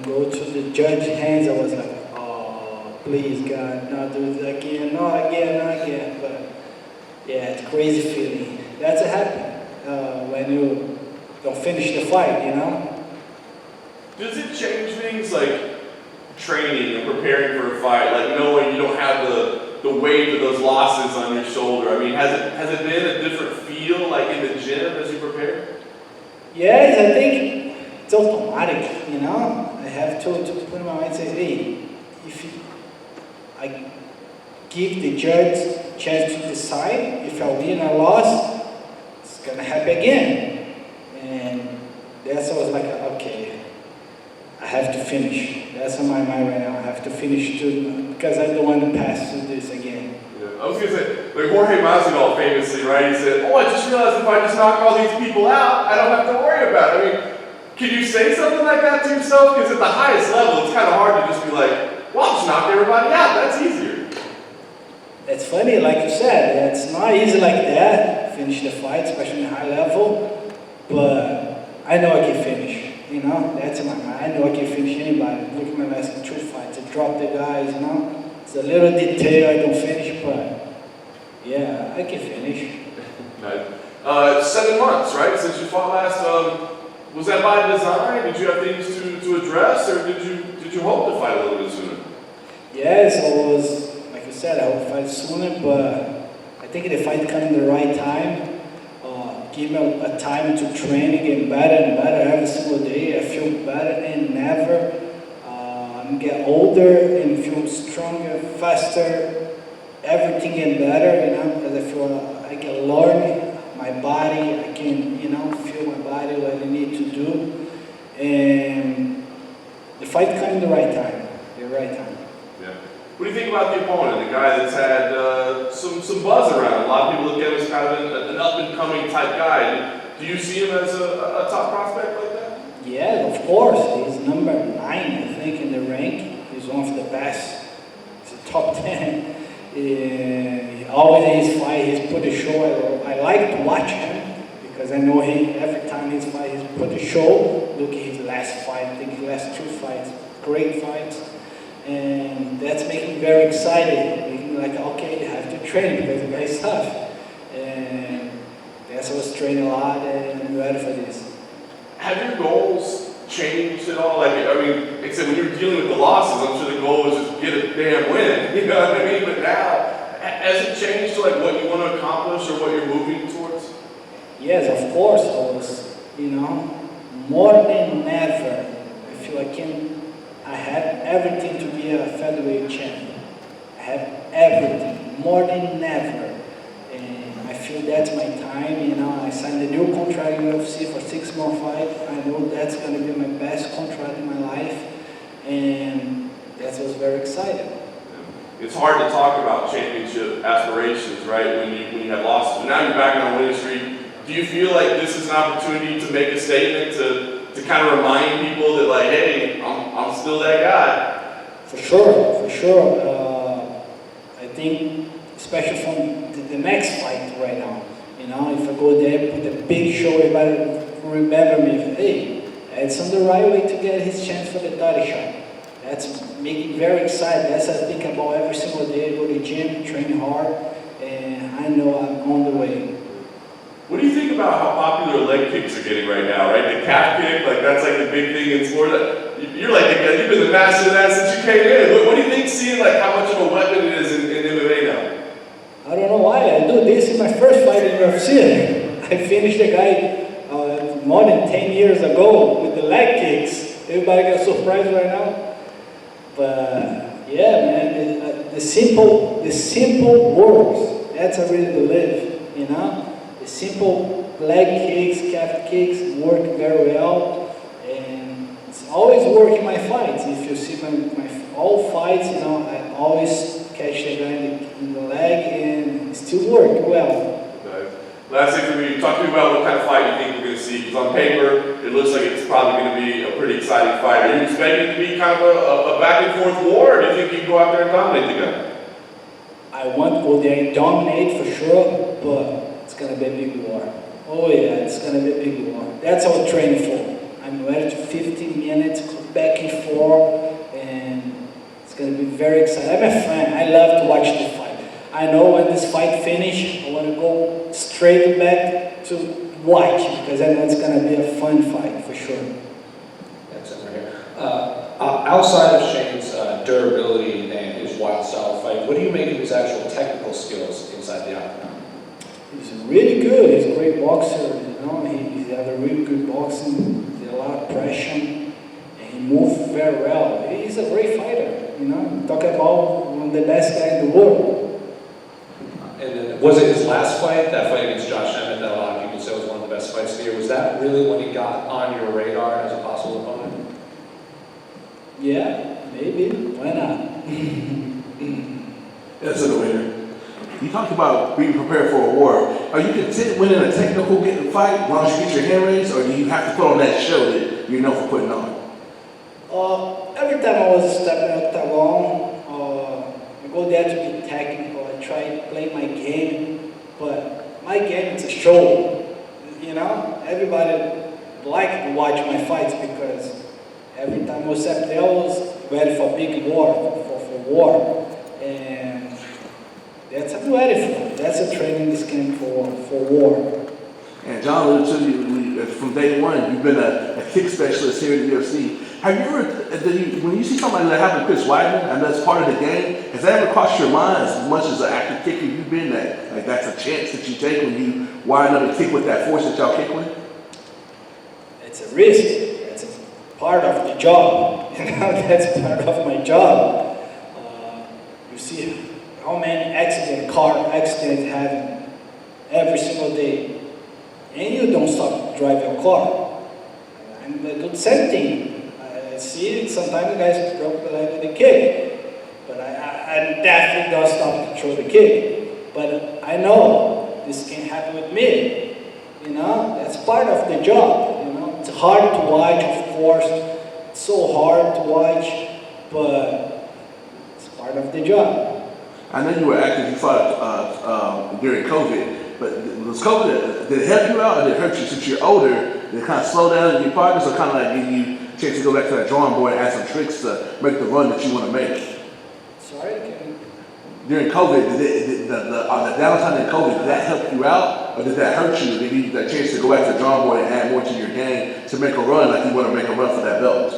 go to the judge's hands, I was like, oh, please, God, not do it again, not again, not again. But yeah, it's a crazy feeling. That's what happens when you don't finish the fight, you know? Does it change things like training and preparing for a fight, like knowing you don't have the weight of those losses on your shoulder? I mean, has it been a different feel like in the gym as you prepare? Yes, I think it's automatic, you know? I have to put in my mind and say, hey, I give the judge a chance to decide if I win or lost, it's gonna happen again. And that's always like, okay, I have to finish. That's on my mind right now. I have to finish too, because I don't want to pass through this again. Yeah. I was gonna say, like Jorge Masvidal famously, right? He said, "Oh, I just realized if I just knock all these people out, I don't have to worry about it." I mean, can you say something like that to yourself? Because at the highest level, it's kind of hard to just be like, "Well, I'll just knock everybody out. That's easier." It's funny, like you said, it's not easy like that, finish the fight, especially in high level, but I know I can finish. You know, that's in my mind. I know I can finish anybody. Look at my last 2 fights. I dropped the guys, you know. It's a little detail I don't finish, but yeah, I can finish. Nice. 7 months, right, since you fought last. Was that by design? Did you have things to address, or did you hope to fight a little bit sooner? Yes, I was, like you said, I hope to fight sooner, but I think the fight come in the right time. Give me a time to train and get better and better every single day. I feel better than ever. I'm getting older and feel stronger, faster. Everything getting better, you know, because I feel I can learn my body. I can, you know, feel my body what I need to do. And the fight comes in the right time. The right time. Yeah. What do you think about the opponent, the guy that's had some buzz around? A lot of people look at him as kind of an up-and-coming type guy. Do you see him as a top prospect like that? Yeah, of course. He's number 9, I think, in the rank. He's one of the best. He's a top 10. Always in his fight, he's put a show. I like to watch him because I know every time he's fight, he's put a show. Look at his last fight. I think his last 2 fights, great fights. And that's making me very excited, making me like, okay, you have to train because the guy's tough. And that's why I was training a lot and I'm ready for this. Have your goals changed at all? Like, I mean, except when you were dealing with the losses, I'm sure the goal was just get a damn win, you know what I mean? But now, has it changed to like what you want to accomplish or what you're moving towards? Yes, of course, I was, you know, more than ever, I feel I have everything to be a featherweight champion. I have everything, more than ever. And I feel that's my time, you know. I signed a new contract in UFC for 6 more fights. I know that's going to be my best contract in my life. And that was very exciting. It's hard to talk about championship aspirations, right, when you have losses. But now you're back on a winning streak. Do you feel like this is an opportunity to make a statement, to kind of remind people that, like, hey, I'm still that guy? For sure. I think, especially from the next fight right now, you know, if I go there, put a big show, everybody remember me. Hey, Edson the right way to get his chance for the title shot. That's making me very excited. That's what I think about every single day. I go to the gym, train hard, and I know I'm on the way. What do you think about how popular leg kicks are getting right now, right? The calf kick, like that's like the big thing in sport. You're like, you've been the master of that since you came in. What do you think, seeing like how much of a weapon it is in MMA now? I don't know why. I do this in my first fight in UFC. I finished a guy more than 10 years ago with the leg kicks. Everybody got surprised right now. But yeah, man, the simple works. That's I really believe, you know. The simple leg kicks, calf kicks work very well, and it's always work in my fights. If you see my all fights, you know, I always catch the guy in the leg, and it still work well. Nice. Last thing for me, talk to me about what kind of fight you think we're going to see. Because on paper, it looks like it's probably going to be a pretty exciting fight. Are you expecting it to be kind of a back and forth war, or do you think you can go out there and dominate the guy? I want to go there and dominate for sure, but it's going to be a big war. Oh yeah, it's going to be a big war. That's what I'm training for. I'm ready to 15 minutes back and forth, and it's going to be very exciting. I'm a fan. I love to watch the fight. I know when this fight finish, I want to go straight back to watch, because I know it's going to be a fun fight for sure. That's it right here. Outside of Shane's durability and his wild style fight, what do you make of his actual technical skills inside the octagon? He's really good. He's a great boxer. You know, he has a really good boxing. There's a lot of pressure, and he moves very well. He's a great fighter. You know, talk about one of the best guys in the world. And then, was it his last fight, that fight against Josh Emmett, that a lot of people said was one of the best fights of the year? Was that really when he got on your radar as a possible opponent? Yeah, maybe. Why not? That's a winner. You talked about being prepared for a war. Are you content winning a technical fight as long as you get your hand raised, or do you have to put on that show that you're known for putting on? Every time I was stepping out the octagon, I go there to be technical. I try to play my game, but my game is a show. You know, everybody like to watch my fights because every time I was up there, I was ready for big war, for war, and that's what I'm ready for. That's a training this camp for war. And John alluded to you from day one. You've been a kick specialist here in the UFC. Have you ever, when you see somebody like having Chris Weidman, and that's part of the game, has that ever crossed your mind as much as an active kicker you've been that, like that's a chance that you take when you wind up and kick with that force that y'all kick with? It's a risk. It's a part of the job. You know, that's part of my job. You see how many car accidents happen every single day, and you don't stop driving your car. And I do the same thing. I see sometimes guys drop the leg with a kick, but I definitely don't stop to throw the kick. But I know this can happen with me. You know, that's part of the job. You know, it's hard to watch, of course. It's so hard to watch, but it's part of the job. I know you were active. You fought during COVID, but was COVID, did it help you out, or did it hurt you since you're older? Did it kind of slow down your progress, or kind of like give you a chance to go back to that drawing board and add some tricks to make the run that you want to make? Sorry? During COVID, did the downtime in COVID, did that help you out, or did that hurt you? Did you give you that chance to go back to the drawing board and add more to your game to make a run like you want to make a run for that belt?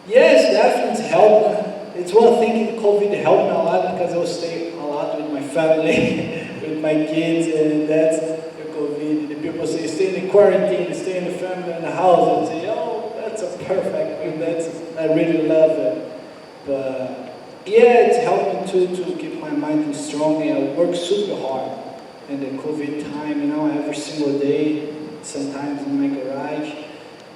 Yes, definitely helped. It's one thing COVID helped me a lot because I was staying a lot with my family, with my kids, and that's the COVID. The people say, stay in the quarantine, stay in the family in the house, and say, oh, that's a perfect thing. I really love it. But yeah, it's helped me to keep my mind strong, and I work super hard in the COVID time, you know, every single day, sometimes in my garage.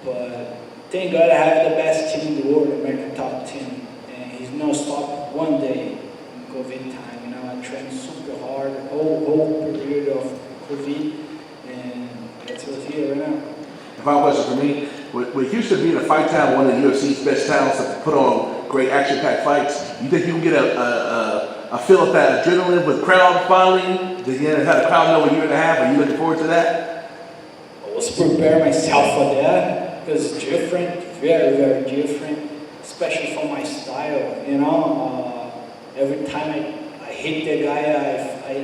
But thank God I have the best team in the world, American top team. And he's no stop one day in COVID time. You know, I trained super hard the whole period of COVID, and that's what's here right now. Final question for me. With Houston being a fight town, one of the UFC's best towns to put on great action-packed fights, you think you can get a feel of that adrenaline with crowd finally? Did you have the crowd know a year and a half? Are you looking forward to that? I was preparing myself for that because it's different, very, very different, especially for my style. You know, every time I hit the guy,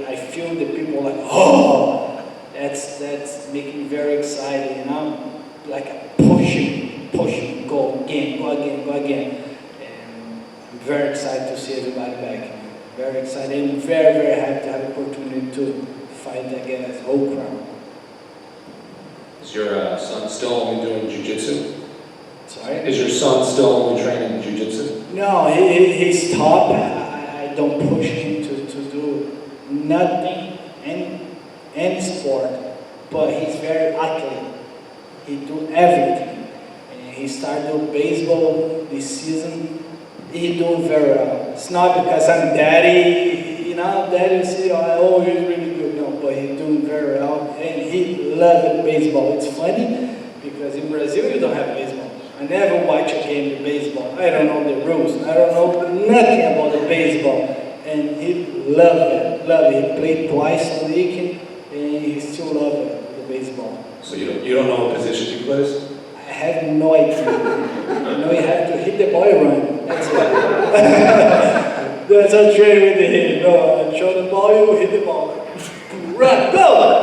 I feel the people like, oh, that's making me very excited. You know, like a pushing, go again. And I'm very excited to see everybody back. Very excited and very, very happy to have the opportunity to fight against the whole crowd. Is your son still only doing jiu-jitsu? Sorry? Is your son still only training jiu-jitsu? No, he's top. I don't push him to do nothing, any sport, but he's very athlete. He do everything. And he started doing baseball this season. He doing very well. It's not because I'm daddy, you know, daddy say, oh, he's really good. No, but he's doing very well. And he loves baseball. It's funny because in Brazil you don't have baseball. I never watch a game of baseball. I don't know the rules. I don't know nothing about the baseball. And he loved it. He played twice a week and he still loved it, the baseball. So you don't know what position he plays? I have no idea. You have to hit the ball and run. That's it. That's how I train with the hit. Show the ball, you hit the ball. Run, go!